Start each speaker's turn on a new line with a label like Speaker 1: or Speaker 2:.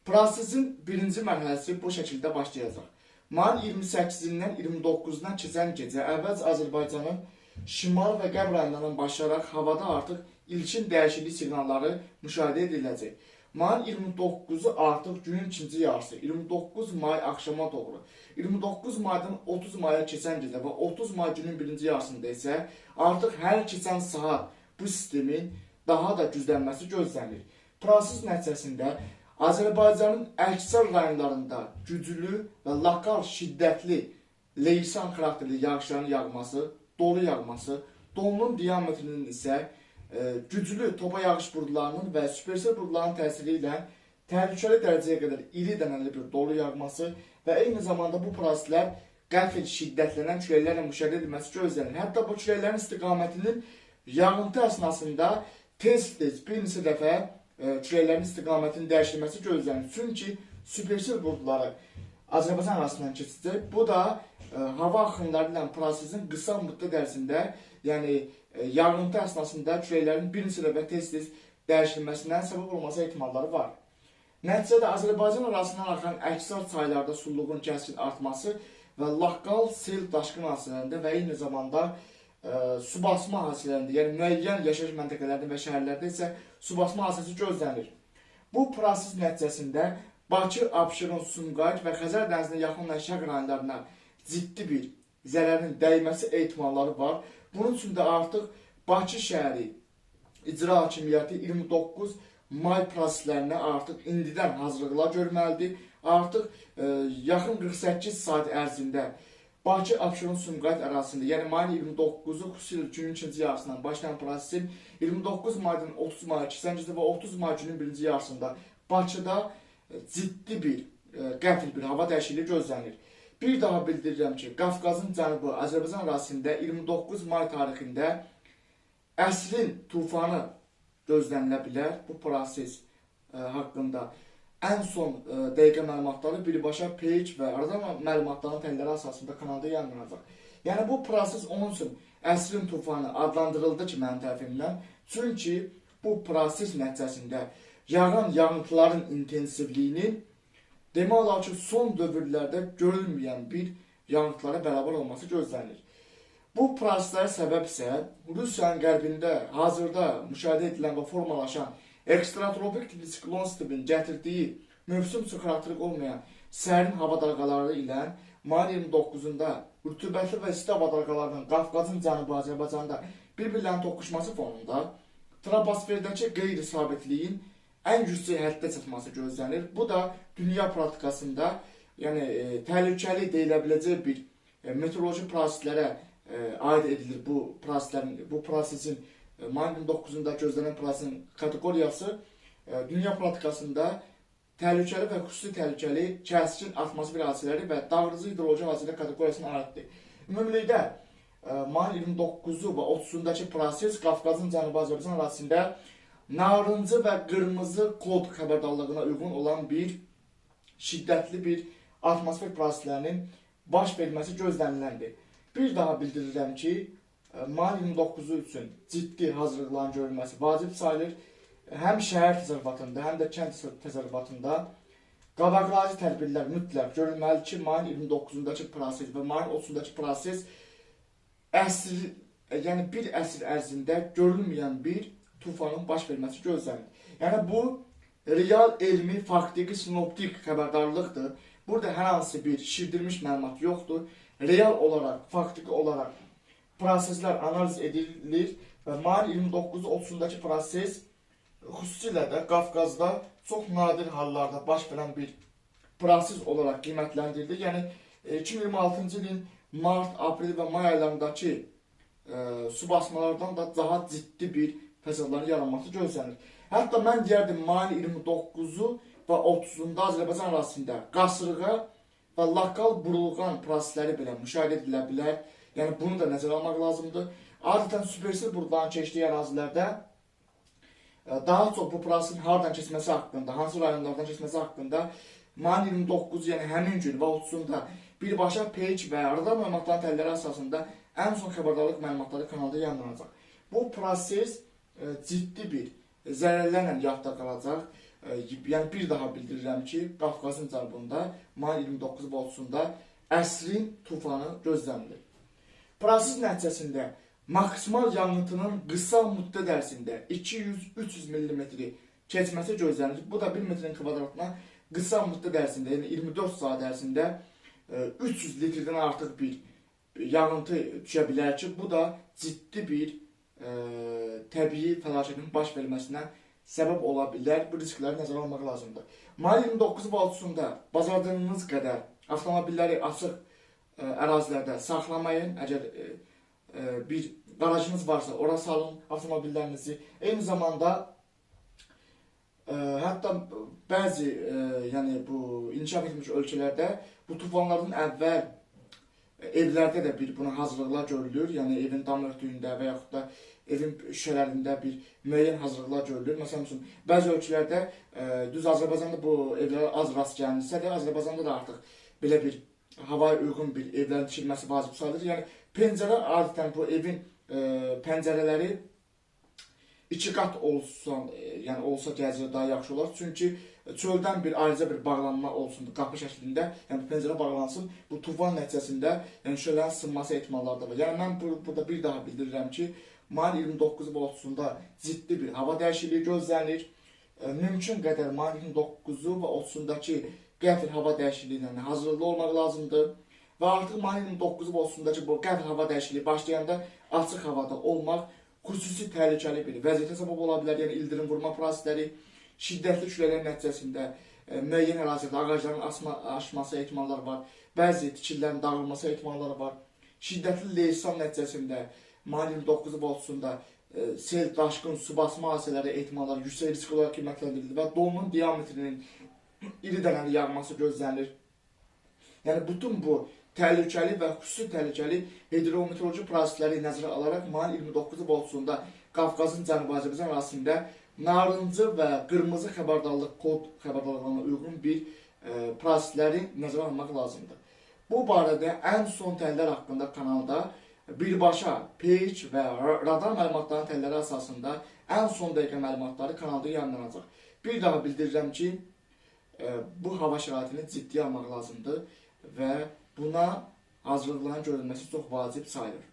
Speaker 1: Prosesin birinci mərhələsi bu şəkildə başlayacaq. Mayın 28-dən 29-dan keçən gecə əvvəlcə Azərbaycanın şimal və qərb rayonlarından başlayaraq havada artıq ilkin dəyişiklik siqnalları müşahidə ediləcək. Mayın 29-u artıq günün ikinci yarısı, 29 may axşama doğru, 29 maydan 30 maya keçən gecə və 30 may günün birinci yarısında isə artıq hər keçən saat bu sistemin daha da güclənməsi gözlənilir. Proses nəticəsində Azərbaycanın əksər rayonlarında güclü və lokal şiddətli leysan xarakterli yağışların yağması, dolu yağması, donunun diametrinin isə güclü topa yağış buludlarının və supersel buludların təsiri ilə təhlükəli dərəcəyə qədər iri dənəli bir dolu yağması və eyni zamanda bu proseslər qəfil şiddətlənən küləklərlə müşahidə edilməsi gözlənilir. Hətta bu küləklərin istiqamətinin yağıntı əsnasında tez-tez bir neçə dəfə küləklərin istiqamətinin dəyişilməsi gözlənilir. Çünki supersel buludları Azərbaycan arasından keçəcək. Bu da hava axınları ilə prosesin qısa müddət ərzində, yəni yağıntı əsnasında küləklərin bir neçə dəfə tez-tez dəyişilməsindən səbəb olması ehtimalları var. Nəticədə Azərbaycan arasından axan əksər çaylarda sulluğun kəskin artması və lokal sel daşqın hadisələrində və eyni zamanda su basma hadisələrində, yəni müəyyən yaşayış məntəqələrində və şəhərlərdə isə su basma hadisəsi gözlənilir. Bu proses nəticəsində Bakı, Abşeron, Sumqayıt və Xəzər dənizinə yaxın olan şərq rayonlarına ciddi bir zərərin dəyməsi ehtimalları var. Bunun üçün də artıq Bakı şəhəri icra hakimiyyəti 29 may proseslərinə artıq indidən hazırlıqlar görməlidir. Artıq yaxın 48 saat ərzində Bakı, Abşeron, Sumqayıt ərazisində, yəni mayın 29-u xüsusilə günün ikinci yarısından başlayan prosesin 29 maydan 30 maya keçən gecə və 30 may günün birinci yarısında Bakıda ciddi bir, qəfil bir hava dəyişikliyi gözlənilir. Bir daha bildirirəm ki, Qafqazın cənubu Azərbaycan ərazisində 29 may tarixində əsrin tufanı gözlənilə bilər. Bu proses haqqında ən son dəqiqə məlumatları birbaşa page və aradan məlumatların təlləri əsasında kanalda yayınlanacaq. Yəni bu proses onun üçün əsrin tufanı adlandırıldı ki, mənim tərəfimdən. Çünki bu proses nəticəsində yağan yağıntıların intensivliyinin demək olar ki, son dövrlərdə görülməyən bir yağıntılara bərabər olması gözlənilir. Bu proseslərə səbəb isə Rusiyanın qərbində hazırda müşahidə edilən və formalaşan ekstratropik tipli siklon sisteminin gətirdiyi mövsüm su xarakteri olmayan sərin hava dalğaları ilə mayın 29-unda rütubətli və isti hava dalğalarının Qafqazın cənubu Azərbaycanda bir-birlərinin toqquşması fonunda troposferdəki qeyri-sabitliyin ən yüksək həddə çatması gözlənir. Bu da dünya praktikasında, yəni təhlükəli deyilə biləcək bir meteoroloji proseslərə aid edilir. Bu prosesin mayın 9-da gözlənən prosesin kateqoriyası dünya praktikasında təhlükəli və xüsusi təhlükəli kəskin atmosfer hadisələri və dağıdıcı hidroloji hadisələr kateqoriyasına aiddir. Ümumilikdə mayın 29-u və 30-dakı proses Qafqazın cənubu Azərbaycan arasında narıncı və qırmızı kod xəbərdarlığına uyğun olan bir şiddətli bir atmosfer proseslərinin baş verməsi gözləniləndir. Bir daha bildirirəm ki, mayın 29-u üçün ciddi hazırlıqların görülməsi vacib sayılır. Həm şəhər təsərrüfatında, həm də kənd təsərrüfatında qabaqlayıcı tədbirlər mütləq görülməli ki, mayın 29-dakı proses və mayın 30-dakı proses yəni bir əsr ərzində görülməyən bir tufanın baş verməsi gözlənilir. Yəni bu real elmi, faktiki, sinoptik xəbərdarlıqdır. Burada hər hansı bir şişirdilmiş məlumat yoxdur. Real olaraq, faktiki olaraq proseslər analiz edilir və mayın 29-30-dakı proses xüsusilə də Qafqazda çox nadir hallarda baş verən bir proses olaraq qiymətləndirilir. Yəni 2026-cı ilin mart, aprel və may aylarındakı su basmalardan da daha ciddi bir fəsadların yaranması gözlənir. Hətta mən deyərdim, mayın 29-u və 30-unda Azərbaycan arasında qasırğa və lokal burulğan prosesləri belə müşahidə edilə bilər. Yəni bunu da nəzərə almaq lazımdır. Adətən supersel buludların keçdiyi ərazilərdə daha çox bu prosesin hardan keçməsi haqqında, hansı rayonlardan keçməsi haqqında mayın 29, yəni həmin gün və 30-unda birbaşa page və aradan məlumatların təlləri əsasında ən son xəbərdarlıq məlumatları kanalda yayınlanacaq. Bu proses ciddi bir zərərlərlə yadda qalacaq. Yəni bir daha bildirirəm ki, Qafqazın cənubunda mayın 29 və 30-da əsrin tufanı gözlənilir. Proses nəticəsində maksimal yağıntının qısa müddət ərzində 200-300 mm keçməsi gözlənilir. Bu da 1 metrin kvadratına qısa müddət ərzində, yəni 24 saat ərzində 300 litrdən artıq bir yağıntı düşə bilər ki, bu da ciddi bir təbii fəlakətin baş verməsinə səbəb ola bilər. Bu riskləri nəzərə almaq lazımdır. Mayın 29 və 30-da bacardığınız qədər avtomobilləri açıq ərazilərdə saxlamayın. Əgər bir qarajınız varsa, ora salın avtomobillərinizi. Eyni zamanda hətta bəzi yəni bu inkişaf etmiş ölkələrdə bu tufanlardan əvvəl evlərdə də bir buna hazırlıqlar görülür. Yəni evin dam örtüyündə və yaxud da evin şüşələrində bir müəyyən hazırlıqlar görülür. Məsələn üçün, bəzi ölkələrdə düz Azərbaycanda bu evlərə az rast gəlmişsə də, Azərbaycanda da artıq belə bir havaya uyğun bir evlərin tikilməsi vacib sayılır. Yəni pəncərə adətən bu evin pəncərələri 2 qat olsa gəzir daha yaxşı olar. Çünki çöldən ayrıca bir bağlanma olsun qapı şəklində, yəni pəncərə bağlansın. Bu tufan nəticəsində yəni şüşələrin sınması ehtimalları da var. Yəni mən burada bir daha bildirirəm ki, mayın 29 və 30-da ciddi bir hava dəyişikliyi gözlənilir. Mümkün qədər mayın 29 və 30-dakı qəfil hava dəyişikliyinə hazırlıqlı olmaq lazımdır. Və artıq mayın 29 və 30-dakı bu qəfil hava dəyişikliyi başlayanda açıq havada olmaq xüsusi təhlükəli bir vəziyyətə səbəb ola bilər. Yəni ildırım vurma prosesləri, şiddətli küləklərin nəticəsində müəyyən ərazidə ağacların aşması ehtimalları var. Bəzi tikililərin dağılması ehtimalları var. Şiddətli leysan nəticəsində mayın 29 və 30-da sel, daşqın, su basma hadisələri ehtimalları yüksək risk olaraq qiymətləndirilir və donun diametrinin iri dənəli yağması gözlənilir. Yəni bütün bu təhlükəli və xüsusi təhlükəli hidrometeoroloji prosesləri nəzərə alaraq mayın 29 və 30-da Qafqazın Cənubi Azərbaycan ərazisində narıncı və qırmızı xəbərdarlıq kod xəbərdarlığına uyğun bir prosesləri nəzərə almaq lazımdır. Bu barədə ən son təhlillər haqqında kanalda birbaşa, peyk və radar məlumatlarının təhlilləri əsasında ən son dəqiqə məlumatları kanalda yayınlanacaq. Bir daha bildirirəm ki, bu hava şəraitini ciddiyə almaq lazımdır və buna hazırlıqların görülməsi çox vacib sayılır.